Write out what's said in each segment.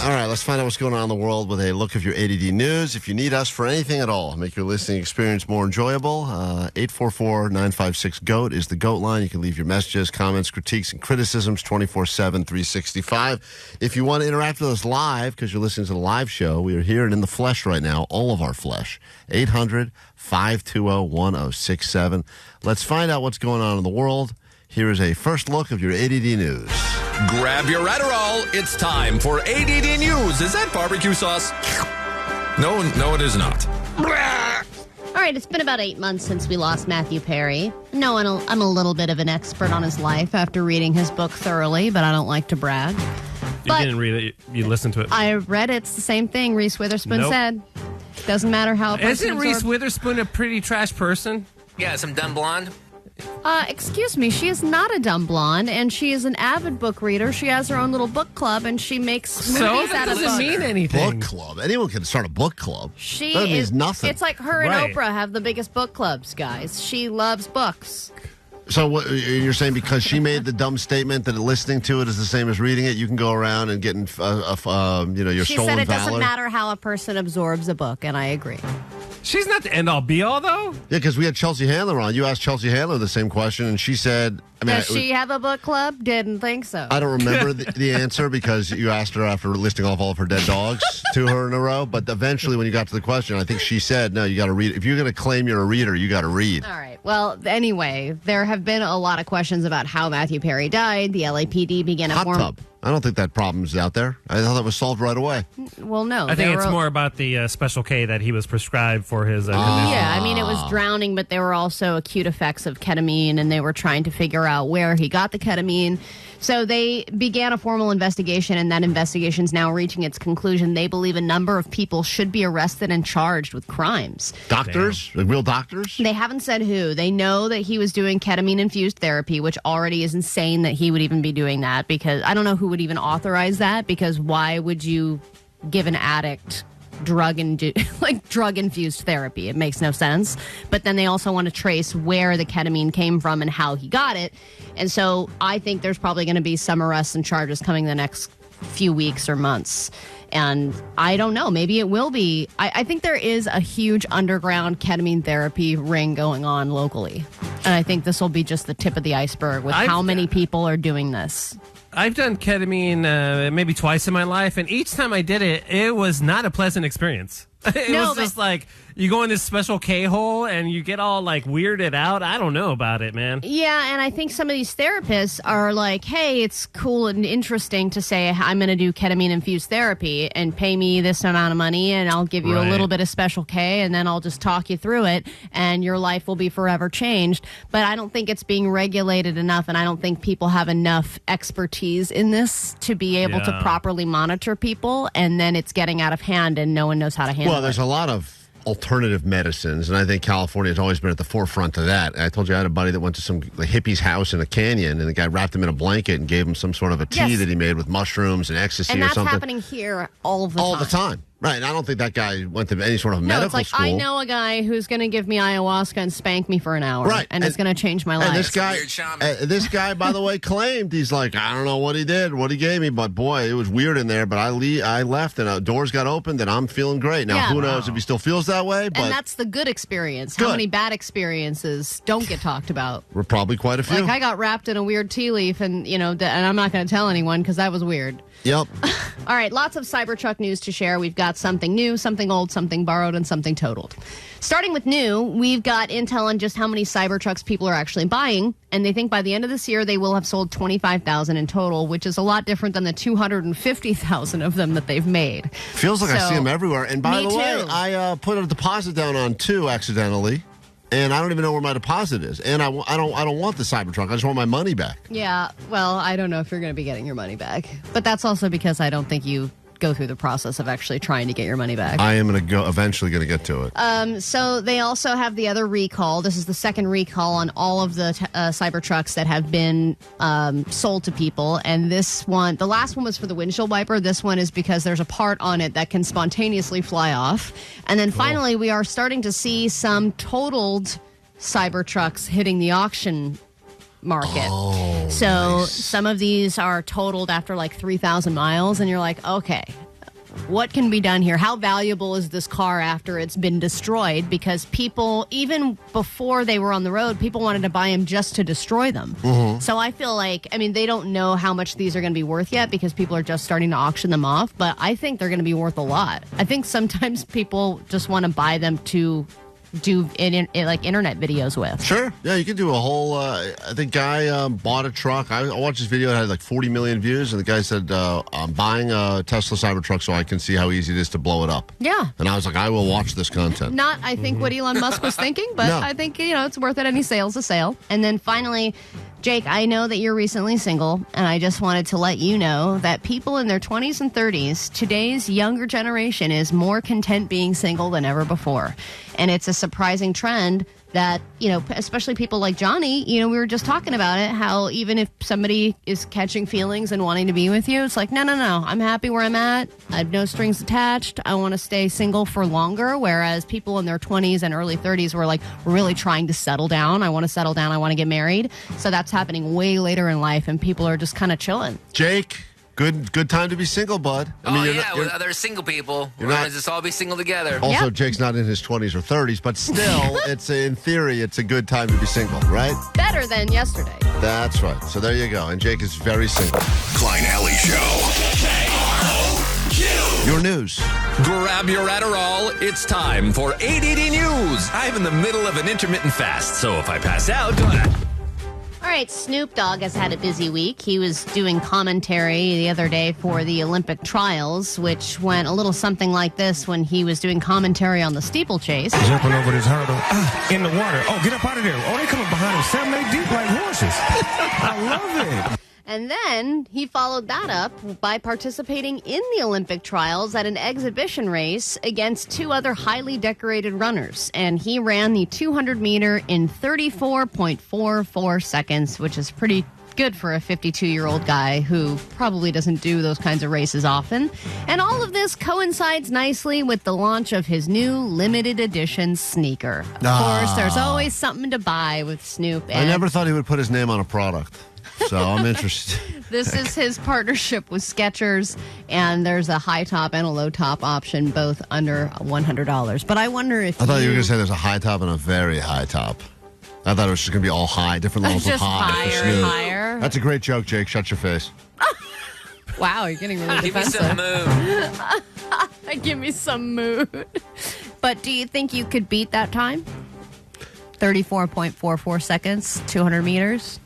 All right, let's find out what's going on in the world with a look of your ADD news. If you need us for anything at all, make your listening experience more enjoyable, 844-956-GOAT is the GOAT line. You can leave your messages, comments, critiques, and criticisms 24/7, 365. If you want to interact with us live, because you're listening to the live show, we are here and in the flesh right now, all of our flesh, 800-520-1067. Let's find out what's going on in the world. Here is a first look of your ADD news. Grab your Adderall. It's time for ADD News. Is that barbecue sauce? No, it is not. All right, it's been about 8 months since we lost Matthew Perry. No, I'm a little bit of an expert on his life after reading his book thoroughly, but I don't like to brag. You didn't read it. You listened to it. I read it. It's the same thing Reese Witherspoon said. Doesn't matter how. Isn't Reese Witherspoon a pretty trash person? Yeah, some dumb blonde. Excuse me, she is not a dumb blonde, and she is an avid book reader. She has her own little book club, and she makes movies out of it. Doesn't mean anything. Book club. Anyone can start a book club. That means nothing. It's like her and Oprah have the biggest book clubs, guys. She loves books. So what, you're saying because she made the dumb statement that listening to it is the same as reading it, you can go around and get your stolen valor? She said it doesn't matter how a person absorbs a book, and I agree. She's not the end-all, be-all, though? Yeah, because we had Chelsea Handler on. You asked Chelsea Handler the same question, and she said... Does she have a book club? Didn't think so. I don't remember the answer because you asked her after listing off all of her dead dogs to her in a row. But eventually, when you got to the question, I think she said, no, you got to read. If you're going to claim you're a reader, you got to read. All right. Well, anyway, there have been a lot of questions about how Matthew Perry died. The LAPD began a Hot tub. I don't think that problem's out there. I thought that was solved right away. Well, no. I think it's more about the Special K that he was prescribed for his condition. Yeah, I mean, it was drowning, but there were also acute effects of ketamine, and they were trying to figure out where he got the ketamine. So they began a formal investigation, and that investigation is now reaching its conclusion. They believe a number of people should be arrested and charged with crimes. Doctors? Damn. Real doctors? They haven't said who. They know that he was doing ketamine-infused therapy, which already is insane that he would even be doing that, because I don't know who would even authorize that, because why would you give an addict drug-infused therapy? It makes no sense. But then they also want to trace where the ketamine came from and how he got it. And so I think there's probably going to be some arrests and charges coming the next few weeks or months. And I don't know. Maybe it will be. I think there is a huge underground ketamine therapy ring going on locally. And I think this will be just the tip of the iceberg with how many people are doing this. I've done ketamine maybe twice in my life, and each time I did it, it was not a pleasant experience. It was just like you go in this special K-hole and you get all like weirded out. I don't know about it, man. Yeah, and I think some of these therapists are like, hey, it's cool and interesting to say I'm going to do ketamine-infused therapy and pay me this amount of money, and I'll give you a little bit of special K, and then I'll just talk you through it, and your life will be forever changed. But I don't think it's being regulated enough, and I don't think people have enough expertise in this to be able to properly monitor people, and then it's getting out of hand, and no one knows how to handle it. Well, there's a lot of alternative medicines, and I think California has always been at the forefront of that. I told you I had a buddy that went to some hippie's house in a canyon, and the guy wrapped him in a blanket and gave him some sort of a tea that he made with mushrooms and ecstasy or something. And that's happening here all the time. All the time. Right, and I don't think that guy went to any sort of medical it's like, school. I know a guy who's going to give me ayahuasca and spank me for an hour. Right. And it's going to change my life. And this guy, by the way, claimed, he's like, I don't know what he did, what he gave me, but boy, it was weird in there. But I left, and doors got opened, and I'm feeling great. Now, who knows if he still feels that way? But and that's the good experience. How many bad experiences don't get talked about? We're probably quite a few. Like, I got wrapped in a weird tea leaf, and, and I'm not going to tell anyone because that was weird. Yep. All right, lots of Cybertruck news to share. We've got something new, something old, something borrowed, and something totaled. Starting with new, we've got intel on just how many Cybertrucks people are actually buying, and they think by the end of this year they will have sold 25,000 in total, which is a lot different than the 250,000 of them that they've made. Feels like I see them everywhere. And by the way, I put a deposit down on 2 accidentally. And I don't even know where my deposit is. And I don't want the Cybertruck. I just want my money back. Yeah, well, I don't know if you're going to be getting your money back. But that's also because I don't think you go through the process of actually trying to get your money back. I am eventually going to get to it. So they also have the other recall. This is the second recall on all of the Cybertrucks that have been sold to people. And this one, the last one was for the windshield wiper. This one is because there's a part on it that can spontaneously fly off. And then finally, we are starting to see some totaled Cybertrucks hitting the auction market. So some of these are totaled after like 3,000 miles, and you're like, okay, what can be done here? How valuable is this car after it's been destroyed? Because people, even before they were on the road, people wanted to buy them just to destroy them. So I feel like, they don't know how much these are going to be worth yet because people are just starting to auction them off. But I think they're going to be worth a lot. I think sometimes people just want to buy them to do like internet videos with. Sure. Yeah, you can do a whole, the guy bought a truck. I watched this video. It had like 40 million views. And the guy said, I'm buying a Tesla Cybertruck so I can see how easy it is to blow it up. Yeah. And I was like, I will watch this content. Not, I think, what Elon Musk was thinking, but No. I think, it's worth it. Any sale's a sale. And then finally, Jake, I know that you're recently single, and I just wanted to let you know that people in their 20s and 30s, today's younger generation is more content being single than ever before. And it's a surprising trend that, especially people like Johnny, we were just talking about it, how even if somebody is catching feelings and wanting to be with you, it's like, no, I'm happy where I'm at. I have no strings attached. I want to stay single for longer. Whereas people in their 20s and early 30s were like really trying to settle down. I want to settle down. I want to get married. So that's happening way later in life, and people are just kind of chilling. Jake, good time to be single, bud. With other single people, we're going to just all be single together. Also, Yep. Jake's not in his 20s or 30s, but still, in theory, it's a good time to be single, right? Better than yesterday. That's right. So there you go. And Jake is very single. Klein Alley Show. KROQ. Your news. Grab your Adderall. It's time for ADD News. I'm in the middle of an intermittent fast, so if I pass out... All right, Snoop Dogg has had a busy week. He was doing commentary the other day for the Olympic trials, which went a little something like this when he was doing commentary on the steeplechase. Jumping over this hurdle. In the water. Oh, get up out of there. Oh, they coming behind him 7, 8 deep like horses. I love it. And then he followed that up by participating in the Olympic trials at an exhibition race against two other highly decorated runners. And he ran the 200 meter in 34.44 seconds, which is pretty good for a 52-year-old guy who probably doesn't do those kinds of races often. And all of this coincides nicely with the launch of his new limited edition sneaker. Of course, there's always something to buy with Snoop. I never thought he would put his name on a product. So I'm interested. This is his partnership with Skechers, and there's a high top and a low top option, both under $100. But I wonder if I thought you were going to say there's a high top and a very high top. I thought it was just going to be all high, different levels of just high. higher for and Snoop. higher. That's a great joke, Jake. Shut your face. Wow, you're getting really Give me defensive. some mood. Give me some mood. But do you think you could beat that time? 34.44 seconds, 200 meters.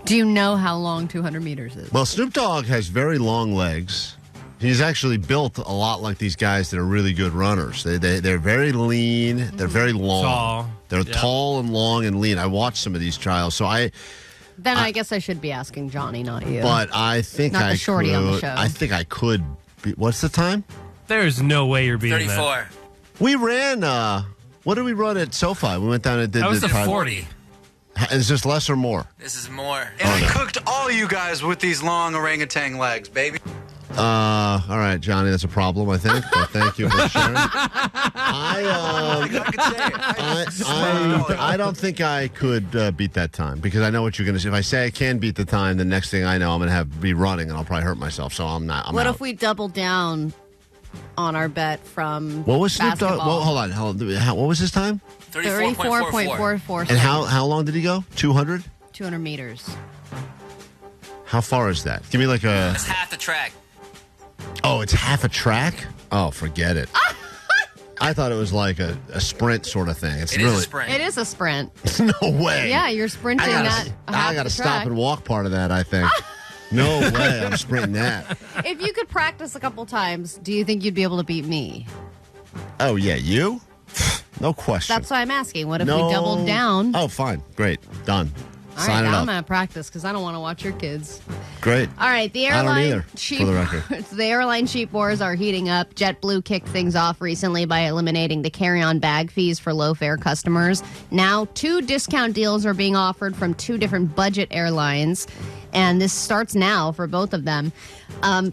Do you know how long 200 meters is? Well, Snoop Dogg has very long legs. He's actually built a lot like these guys that are really good runners. They're very lean. They're very long. Tall. They're Yeah. tall and long and lean. I watched some of these trials, so I guess I should be asking Johnny, not you. But I think Not the I shorty could. on the show. I think I could. What's the time? There's no way you're beating that. 34. We ran. What did we run at SoFi? We went down and did That was the the trial. 40. Is this less or more? This is more. And I cooked all you guys with these long orangutan legs, baby. All right, Johnny, that's a problem, I think. But thank you for sharing. I don't think I could beat that time because I know what you're going to say. If I say I can beat the time, the next thing I know, I'm going to be running and I'll probably hurt myself. So I'm not. what out. if we double down on our bet from What was Snoop Dogg? basketball? Well, hold on. What was his time? 34.44. 34.44 And how long did he go? 200? 200 meters. How far is that? Give me like a. That's half the track. Oh, it's half a track? Oh, forget it. I thought it was like a sprint sort of thing. It's It really is a sprint. It is a sprint. no way. Yeah, you're sprinting that. I gotta stop and walk part of that, I think. No way I'm sprinting that. If you could practice a couple times, do you think you'd be able to beat me? Oh, yeah, you? No question. That's why I'm asking. What if no. we doubled down? Oh, fine. Great. Done. All Sign right, it now up. I'm going to practice because I don't want to watch your kids. Great. All right, the I don't airline either, sheep for the record. the airline sheep wars are heating up. JetBlue kicked things off recently by eliminating the carry-on bag fees for low-fare customers. Now, 2 discount deals are being offered from 2 different budget airlines, and this starts now for both of them.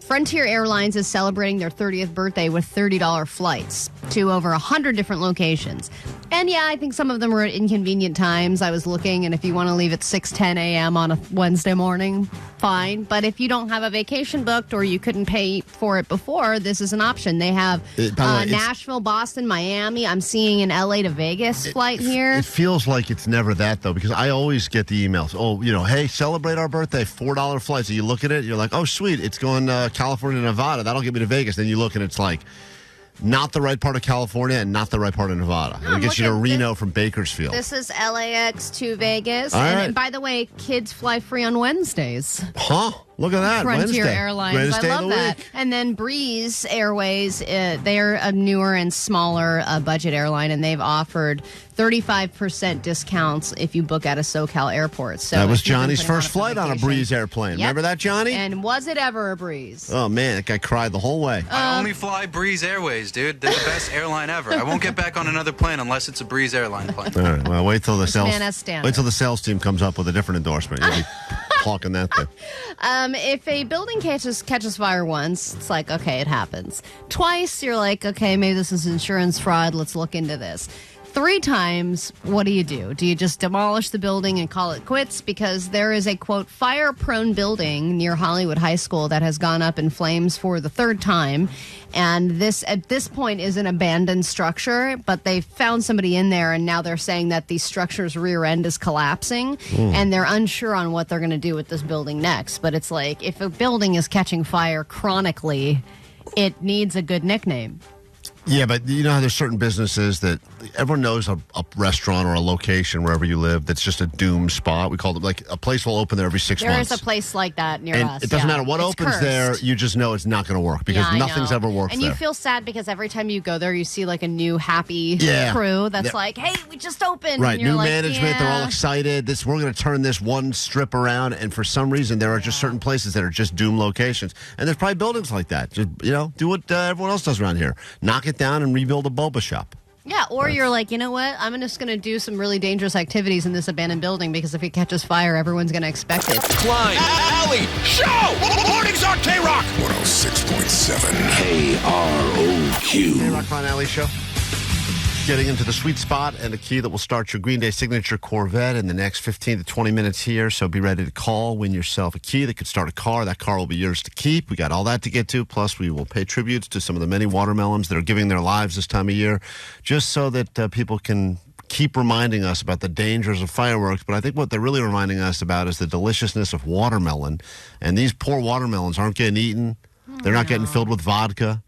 Frontier Airlines is celebrating their 30th birthday with $30 flights, to over 100 different locations. And yeah, I think some of them were at inconvenient times. I was looking, and if you want to leave at 6:10 a.m. on a Wednesday morning, fine. But if you don't have a vacation booked or you couldn't pay for it before, this is an option. They have Nashville, Boston, Miami. I'm seeing an LA to Vegas flight here. It feels like it's never that, though, because I always get the emails. Oh, hey, celebrate our birthday, $4 flights. So you look at it, you're like, oh, sweet, it's going California, Nevada. That'll get me to Vegas. Then you look and it's like, not the right part of California and not the right part of Nevada. It gets you to Reno from Bakersfield. This is LAX to Vegas. All right. And by the way, kids fly free on Wednesdays. Huh? Look at that. Frontier Wednesday. Airlines. Greatest day I of love the that. week. And then Breeze Airways, they're a newer and smaller budget airline, and they've offered 35% discounts if you book at a SoCal airport. So that was Johnny's first flight on a Breeze airplane. Yep. Remember that, Johnny? And was it ever a Breeze? Oh, man, that guy cried the whole way. I only fly Breeze Airways, dude. They're the best airline ever. I won't get back on another plane unless it's a Breeze airline plane. All right, well, wait till the sales sales team comes up with a different endorsement. You'll be hawking that thing. If a building catches fire once, it's like, okay, it happens. Twice, you're like, okay, maybe this is insurance fraud. Let's look into this. 3 times, what do? Do you just demolish the building and call it quits? Because there is a, quote, fire-prone building near Hollywood High School that has gone up in flames for the 3rd time. And this, at this point, is an abandoned structure, but they found somebody in there, and now they're saying that the structure's rear end is collapsing, and they're unsure on what they're going to do with this building next. But it's like, if a building is catching fire chronically, it needs a good nickname. Yeah, but you know how there's certain businesses that everyone knows a restaurant or a location wherever you live that's just a doom spot. We call it like a place will open there every 6 months. There is a place like that near and us. It doesn't matter what It's opens cursed. there, you just know it's not going to work because nothing's ever worked and there. And you feel sad because every time you go there, you see like a new happy crew that's like, hey, we just opened. Right, and you're new like, management, they're all excited. We're going to turn this one strip around, and for some reason, there are just certain places that are just doom locations. And there's probably buildings like that. Just, do what everyone else does around here. Knock it down and rebuild a boba shop. Yeah, or you're like, you know what? I'm just going to do some really dangerous activities in this abandoned building because if it catches fire, everyone's going to expect it. Klein, Alley, Show! Mornings on KROQ 106.7 KROQ. KROQ Klein Alley Show. Getting into the sweet spot and the key that will start your Green Day signature Corvette in the next 15 to 20 minutes here. So be ready to call, win yourself a key that could start a car. That car will be yours to keep. We got all that to get to. Plus, we will pay tributes to some of the many watermelons that are giving their lives this time of year, just so that people can keep reminding us about the dangers of fireworks. But I think what they're really reminding us about is the deliciousness of watermelon. And these poor watermelons aren't getting eaten. They're not getting filled with vodka.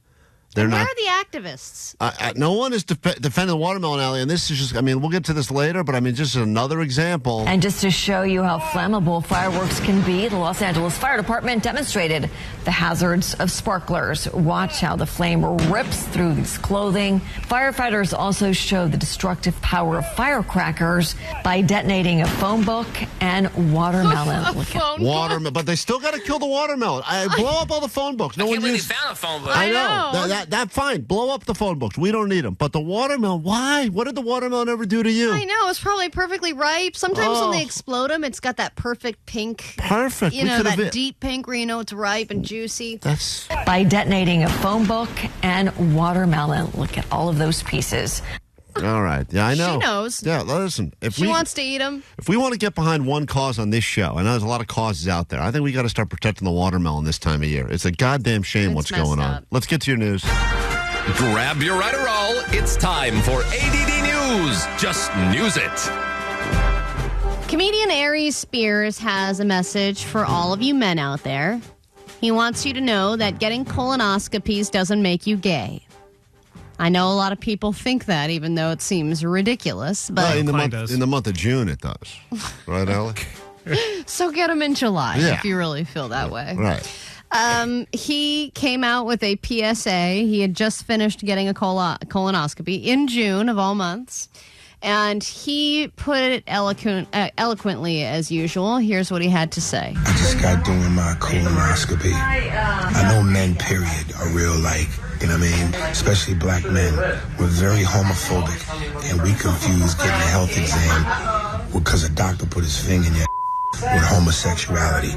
Where are the activists? No one is defending the watermelon alley, and this is just, we'll get to this later, but just another example. And just to show you how flammable fireworks can be, the Los Angeles Fire Department demonstrated the hazards of sparklers. Watch how the flame rips through these clothing. Firefighters also show the destructive power of firecrackers by detonating a phone book and watermelon. Watermelon, but they still got to kill the watermelon. Blow up all the phone books. I can't believe they found a phone book. I know. That fine. Blow up the phone books. We don't need them. But the watermelon, why? What did the watermelon ever do to you? I know. It's probably perfectly ripe. Sometimes when they explode them, it's got that perfect pink. Perfect. That deep pink where you know it's ripe and juicy. That's by detonating a phone book and watermelon. Look at all of those pieces. All right. Yeah, I know. She knows. Yeah, listen. She wants to eat them. If we want to get behind one cause on this show, I know there's a lot of causes out there, I think we got to start protecting the watermelon this time of year. It's a goddamn shame what's going on. Let's get to your news. Grab your Riderall. It's time for ADD News. Just news it. Comedian Aries Spears has a message for all of you men out there. He wants you to know that getting colonoscopies doesn't make you gay. I know a lot of people think that, even though it seems ridiculous. But in the month of June, it does. Right, Allie? So get them in July if you really feel that way. Right. He came out with a PSA. He had just finished getting a colonoscopy in June of all months. And he put it eloquently as usual. Here's what he had to say. I just got doing my colonoscopy. I know men, period, are real especially black men. We're very homophobic, and we confuse getting a health exam because a doctor put his finger in your with homosexuality.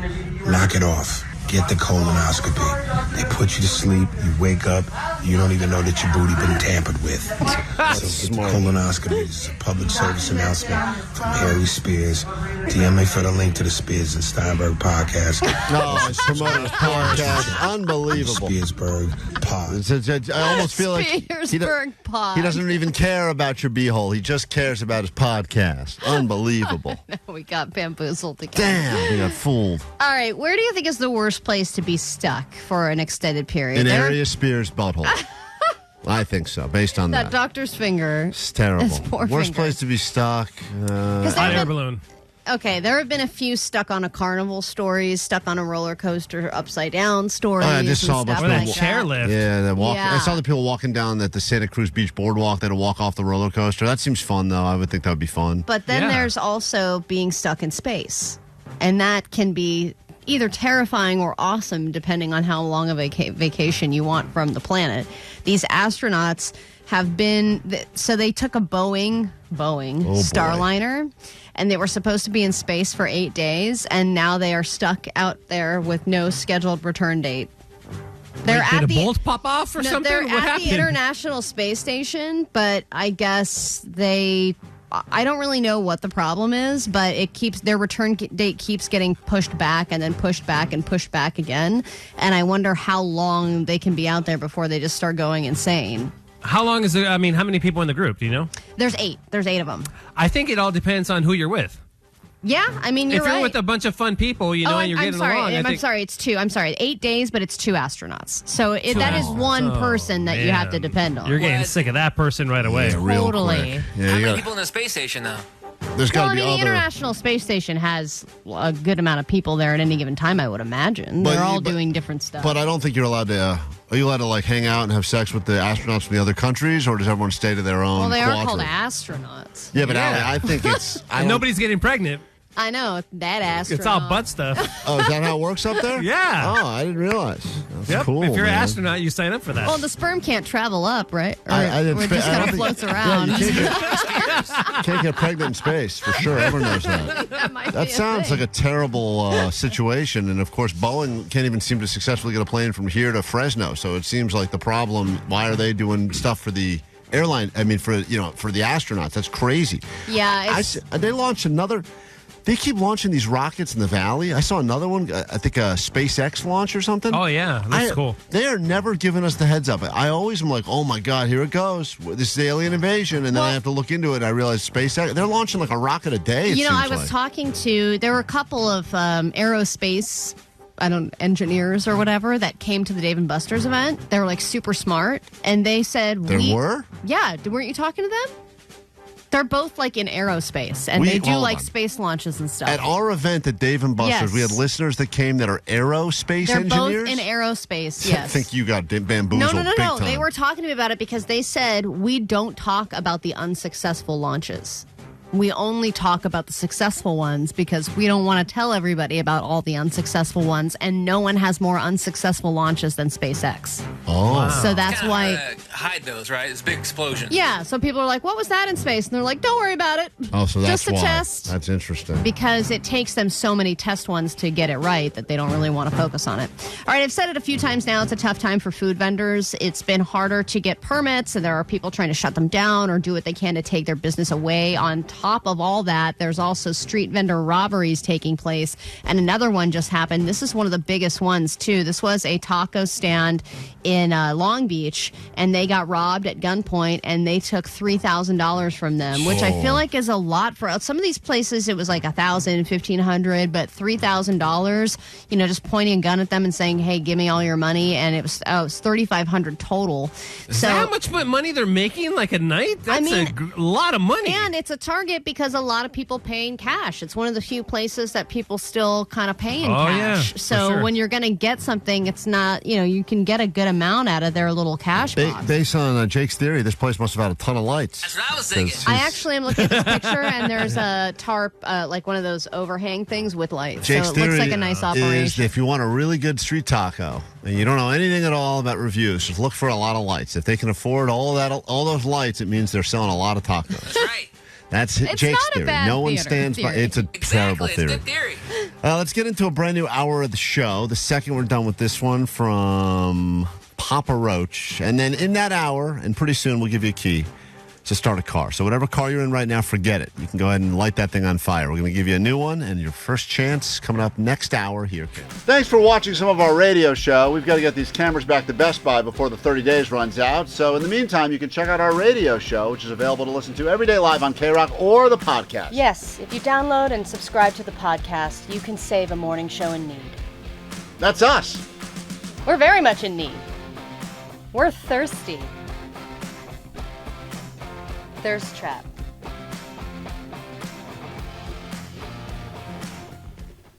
Knock it off. Get the colonoscopy. They put you to sleep. You wake up. you don't even know that your booty been tampered with. So get the colonoscopy. This is a public service announcement from Harry Spears. DM me for the link to the Spears and Steinberg podcast. No, it's promoting his podcast. Unbelievable. Spearsburg pod. I almost feel like Spearsburg pod. He doesn't even care about your beehole. He just cares about his podcast. Unbelievable. We got bamboozled again. Damn, we got fooled. All right, where do you think is the worst place to be stuck for an extended period? In Area Spears' butthole. I think so, based on that. That doctor's finger. It's terrible. His poor Worst finger. place to be stuck. Hot air balloon. Okay, there have been a few stuck on a carnival stories, stuck on a roller coaster upside down stories. I just saw a bunch and of stuff people. like that. Chairlift. Yeah, I saw the people walking down at the Santa Cruz Beach boardwalk. They had to walk off the roller coaster. That seems fun, though. I would think that would be fun. But then there's also being stuck in space, and that can be either terrifying or awesome, depending on how long of a vacation you want from the planet. These astronauts have been, so they took a Boeing Starliner, and they were supposed to be in space for 8 days, and now they are stuck out there with no scheduled return date. Did a bolt pop off or something? They're What at happened? the International Space Station, but I guess I don't really know what the problem is, but their return date keeps getting pushed back and then pushed back and pushed back again. And I wonder how long they can be out there before they just start going insane. How long is it? I mean, how many people in the group? Do you know? There's 8. There's 8 of them. I think it all depends on who you're with. Yeah, I mean, you're if you're right. with a bunch of fun people, and you're getting along. I'm sorry, it's 2. I'm sorry, 8 days, but it's 2 astronauts. So that is one person that you have to depend on. You're getting sick of that person right away. Yeah, real Totally. quick. Yeah, How you many gotta- people in the space station, though? There's got to be the other. International Space Station has a good amount of people there at any given time, I would imagine. They're all doing different stuff. But I don't think you're allowed to. Are you allowed to like hang out and have sex with the astronauts from the other countries, or does everyone stay to their own? Well, they are called quadrant? astronauts. Yeah, but I think it's. And nobody's getting pregnant. I know, that astronaut. It's all butt stuff. Oh, is that how it works up there? Yeah. Oh, I didn't realize. That's Yep. cool. If you're an man. astronaut, you sign up for that. Well, the sperm can't travel up, right? Or, I didn't or it spe- just I kind don't of think- floats around. Yeah, you can't get pregnant in space for sure. Everyone knows that. that sounds like a terrible situation, and of course, Boeing can't even seem to successfully get a plane from here to Fresno. So it seems like the problem. Why are they doing stuff for the airline? I mean, for the astronauts, that's crazy. Yeah, They launched another. They keep launching these rockets in the valley. I saw another one, I think a SpaceX launch or something. Oh, yeah. That's cool. They are never giving us the heads up. I always am like, oh, my God, here it goes. This is alien invasion. And then I have to look into it. And I realize SpaceX, they're launching like a rocket a day, I was talking to, there were a couple of aerospace engineers or whatever that came to the Dave & Buster's event. They were like super smart. And they said, There were? Yeah. Weren't you talking to them? They're both like in aerospace, and they do like space launches and stuff. At our event at Dave & Buster's, we had listeners that came that are aerospace engineers. They're both in aerospace, yes. I think you got bamboozled No. big time. They were talking to me about it because they said, we don't talk about the unsuccessful launches. We only talk about the successful ones because we don't want to tell everybody about all the unsuccessful ones, and no one has more unsuccessful launches than SpaceX. Oh. Wow. So that's Kinda why... hide those, right? It's a big explosion. Yeah, so people are like, what was that in space? And they're like, don't worry about it. Oh, so that's just a why. test. That's interesting. Because it takes them so many test ones to get it right that they don't really want to focus on it. All right, I've said it a few times now. It's a tough time for food vendors. It's been harder to get permits, and there are people trying to shut them down or do what they can to take their business away. On top of all that, there's also street vendor robberies taking place, and another one just happened. This is one of the biggest ones, too. This was a taco stand in Long Beach, and they got robbed at gunpoint, and they took $3,000 from them, which I feel like is a lot for some of these places. It was like $1,000, $1,500, but $3,000. Just pointing a gun at them and saying, "Hey, give me all your money," and it was $3,500 total. Is that how much money they're making like a night? That's a lot of money, and it's a target because a lot of people pay in cash. It's one of the few places that people still kind of pay in cash. Yeah, so when you're going to get something, it's not you can get a good amount out of their little cash box. Based on Jake's theory, this place must have had a ton of lights. That's what I was thinking. I actually am looking at this picture, and there's a tarp, like one of those overhang things with lights. Jake's so it looks theory like a nice is operation. if you want a really good street taco and you don't know anything at all about reviews, just look for a lot of lights. If they can afford all those lights, it means they're selling a lot of tacos. That's right. That's It's Jake's not a theory. bad No one theater stands by. theory. It's a terrible It's theory. good theory. Let's get into a brand new hour of the show. The second we're done with this one from Papa Roach. And then in that hour, and pretty soon we'll give you a key to start a car. So whatever car you're in right now, forget it. You can go ahead and light that thing on fire. We're going to give you a new one, and your first chance coming up next hour here. Thanks for watching some of our radio show. We've got to get these cameras back to Best Buy before the 30 days runs out. So in the meantime, you can check out our radio show, which is available to listen to every day live on KROQ or the podcast. Yes, if you download and subscribe to the podcast, you can save a morning show in need. That's us. We're very much in need. We're thirsty. Thirst trap.